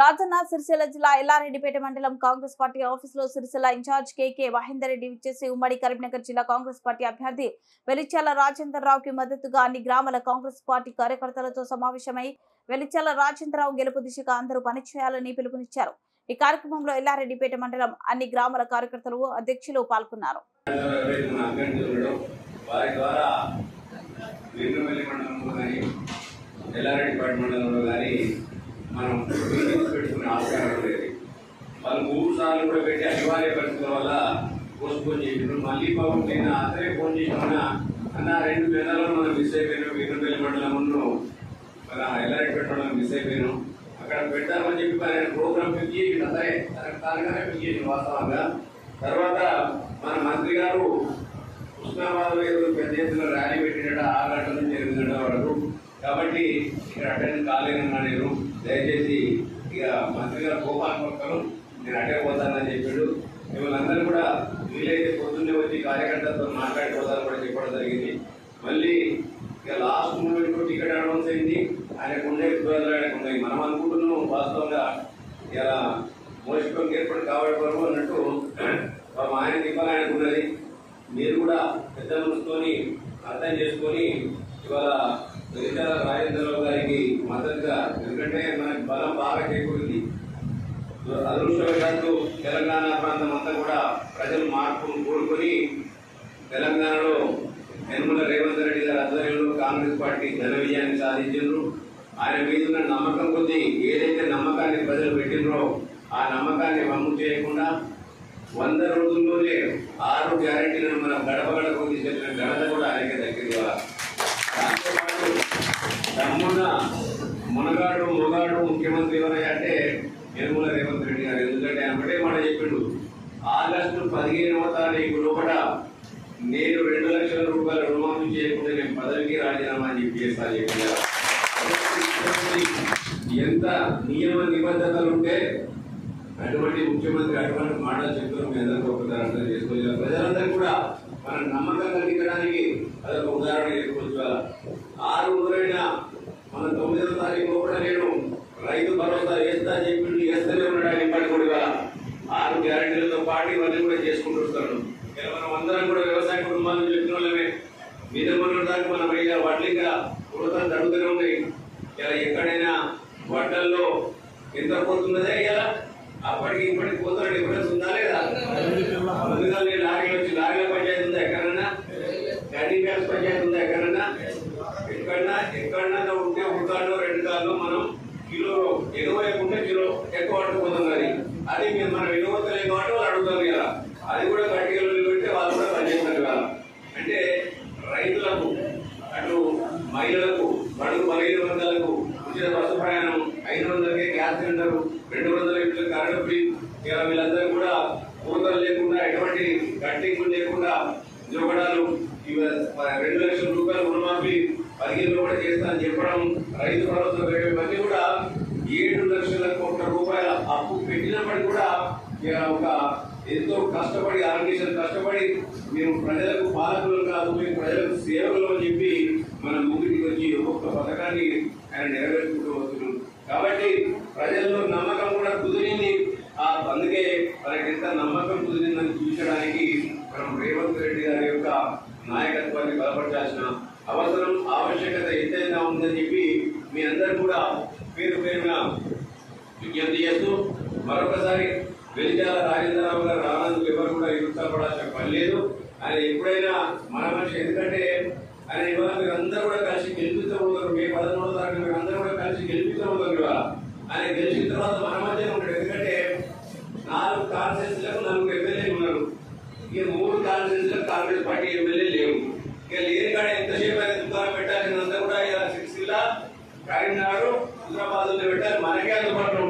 రాజన్న సిరిసిల్ల జిల్లా ఎల్లారెడ్డిపేట మండలం కాంగ్రెస్ పార్టీ ఆఫీసులో సిరిసిల్ల ఇన్ఛార్జ్ కేకే మహేందర్ రెడ్డి విచ్చేసి ఉమ్మడి కరీంనగర్ జిల్లా కాంగ్రెస్ పార్టీ అభ్యర్థి వెలిచాల రాజేందర్ రావుకి మద్దతుగా అన్ని గ్రామాల కాంగ్రెస్ పార్టీ కార్యకర్తలతో సమావేశమై వెలిచాల రాజేందర్ రావు గెలుపు దిశగా అందరూ పనిచేయాలని పిలుపునిచ్చారు। ఈ కార్యక్రమంలో ఎల్లారెడ్డిపేట మండలం అన్ని గ్రామాల కార్యకర్తలు అధ్యక్షులు పాల్గొన్నారు। మనం పెట్టుకునే ఆస్కారం లేదు। వాళ్ళు 3 సార్లు కూడా పెట్టి అనివార్య పరిస్థితుల వల్ల పోస్ట్పోన్ చేసినారు। మళ్ళీ పాపం నేను అతనే ఫోన్ చేసిన అన్న 2 నెలల్లో మనం మిస్ అయిపోయినాం, వీరంపల్లి మండలంలో మన ఎల్లారెడ్డిపేట మండలం మిస్ అయిపోయినాం, అక్కడ పెడతామని చెప్పి ఆయన ప్రోగ్రామ్ ఫిక్స్ చేసి అదే తనగానే ఫిక్స్ చేసిన వాస్తవంగా। తర్వాత మన మంత్రి గారు ఉస్మానాబాద్ పెద్ద ఎత్తున ర్యాలీ పెట్టినట్టు 6 గంటల నుంచి 8 గంటల వరకు, కాబట్టి ఇక్కడ అటెండ్ కాలేనన్నా నేను దయచేసి ఇక మంత్రి గారు కోపాన్ని పక్కను నేను అటెండ్ పోతానని చెప్పాడు। మిమ్మల్ని అందరూ కూడా వీలైతే పొద్దున్నే వచ్చి కార్యకర్తలతో మాట్లాడిపోతాను కూడా చెప్పడం జరిగింది। మళ్ళీ ఇక లాస్ట్ మూమెంట్ టికెట్ అడ్వాన్స్ అయింది, ఆయనకు ఉండే ఆయనకు ఉన్నాయి। మనం అనుకుంటున్నాం వాస్తవంగా ఇలా మోసకం ఏర్పడి కావడం అన్నట్టు ఆయన దింపాలి ఆయనకు ఉన్నది। మీరు కూడా పెద్ద మనసుతోని అర్థం చేసుకొని ఇవాళ వెలిచాల రాజేంద్రరావు గారికి మద్దతుగా, ఎందుకంటే మనకి బలం బాగా చేకూరింది। అదృష్టవశాత్తు తెలంగాణ ప్రాంతం అంతా కూడా ప్రజలు మార్పును కోరుకొని తెలంగాణలో యనమల రేవంత్ రెడ్డి గారి ఆధ్వర్యంలో కాంగ్రెస్ పార్టీ ఘన విజయాన్ని సాధించారు। ఆయన మీద ఉన్న నమ్మకం కొద్దీ ఏదైతే నమ్మకాన్ని ప్రజలు పెట్టినరో ఆ నమ్మకాన్ని వమ్ము చేయకుండా 100 రోజుల్లోనే 6 గ్యారెంటీలను మనం గడప గడపకు తీసుకెళ్లిన ఘనత కూడా ఆయనకే దక్కింది। దాంతోపాటు దమ్మున మునగాడు మొగాడు ముఖ్యమంత్రి ఎవరయ్యా అంటే యనమల రేవంత్ రెడ్డి గారు। ఎందుకంటే ఆయన ఒకటే మాట చెప్పిండు, ఆగస్టు 15వ తారీఖు లోపల నేను 2 లక్షల రూపాయల రుణమాఫీ చేయకుండా నేను పదవికి రాజీనామా చెప్పి చేస్తాను చెప్పారు। ఎంత నియమ నిబంధనలు ఉంటే అటువంటి ముఖ్యమంత్రి అటువంటి మాటలు చెప్తారు, మీ అందరికీ ఒకసారి అర్థం చేసుకోవచ్చు। ప్రజలందరూ కూడా మన నమ్మకం కలిగించడానికి అదొక ఉదాహరణ చేసుకోవచ్చు। 6 రోజులైనా మన 9వ తారీఖు కూడా నేను రైతు భరోసా వేస్తా చెప్పిండు, వేస్తూనే ఉన్నాడు ఆయన ఇప్పటికి కూడా। 6 గ్యారెంటీలతో పాటు ఇవన్నీ కూడా చేసుకుంటూ వస్తాడు। మనం అందరం కూడా వ్యవసాయ కుటుంబాలను చెప్పిన వాళ్ళమే, మీద మొన్న దాకా మనం వడ్లు ఇంకా కుటుంబాలు జరుగుతూనే ఉన్నాయి। ఇలా ఎక్కడైనా వడ్డల్లో ఎంత పోతున్నదే ఇలా అప్పటికి ఇప్పటికి పోతాడు, డిఫరెన్స్ ఉందా లేదా? ముందుగా నేను లారీలు వచ్చి లారీల పంచాయతీ ఉందా ఎక్కడన్నా? గడ్డి బ్యాగ్స్ పంచాయతీ ఉందా ఎక్కడన్నా? ఎక్కడన్నా ఉంటే 1 కాళ్ళు 2 కాళ్ళు మనం కిలో ఎగువ ఉంటే కిలో ఎక్కువ పట్టుకుపోతున్నది, అది మనం ఎగువతలేదు కాబట్టి వాళ్ళు అడుగుతారు కదా, అది కూడా గట్టిగా పెడితే వాళ్ళు కూడా పనిచేస్తారు కదా। అంటే రైతులకు, అటు మహిళలకు, బడుగు బలహీన వర్గాలకు ఉచిత బస్సు ప్రయాణం, 500కే గ్యాస్ సిలిండర్, 200 లీటర్ల కరెంటు ఫ్రీ, ఇలా వీళ్ళందరూ కూడా కూతలు లేకుండా ఎటువంటి కట్టింగ్ లేకుండా జోగడాలు 2 లక్షల రూపాయలు రుణమాఫీ 15 కూడా చేస్తానని చెప్పడం, రైతు భరోసా ఇవన్నీ కూడా 7 లక్షల కోట్ల రూపాయల అప్పు పెట్టినప్పటికీ కూడా ఒక ఎంతో కష్టపడి ఆర్గనైజేషన్ కష్టపడి మేము ప్రజలకు పాలకులు కాదు, మేము ప్రజలకు సేవలు అని చెప్పి మన ముందుకి వచ్చి ఒక్కొక్క పథకాన్ని ఆయన నెరవేర్చుకుంటూ వస్తున్నాం। కాబట్టి ప్రజల్లో నమ్మకం కూడా కుదిరింది, అందుకే మనకి ఎంత నమ్మకం కుదిరిందని చూపించడానికి మనం రేవంత్ రెడ్డి గారి యొక్క నాయకత్వాన్ని బలపరచాల్సిన అవసరం ఆవశ్యకత ఎంతైనా ఉందని చెప్పి మీ అందరూ కూడా పేరు పేరున విజ్ఞప్తి చేస్తూ మరొకసారి వెలిచాల రాజేంద్రరావు గారు రానందుకు ఎవరు కూడా ఇరుత్తపడాల్సిన పని లేదు। ఆయన ఎప్పుడైనా మన మనిషి, ఎందుకంటే ఆయన ఇవాళ మీరు అందరూ కూడా కలిసి గెలిపించబోతారు, మే 13వ తారీఖు మీరు అందరూ కూడా కలిసి గెలిపించబోతారు ఇవాళ। ఆయన గెలిచిన తర్వాత మన మధ్య ఉంటాడు, ఎందుకంటే 4 కాన్స్టిట్యూన్సీలకు 4 ఎమ్మెల్యేలు ఉన్నారు, ఇక 3 కాన్స్టిట్యూన్సీలకు కాంగ్రెస్ పార్టీ ఎమ్మెల్యే లేవు। ఇక లేని కాడ ఎంతసేపు అయితే దుకాణం పెట్టాలి, అంతా కూడా ఇలా సిరిసిల్ల, కరీంనగర్, హైదరాబాద్ పెట్టాలి, మనకే అందుబాటులో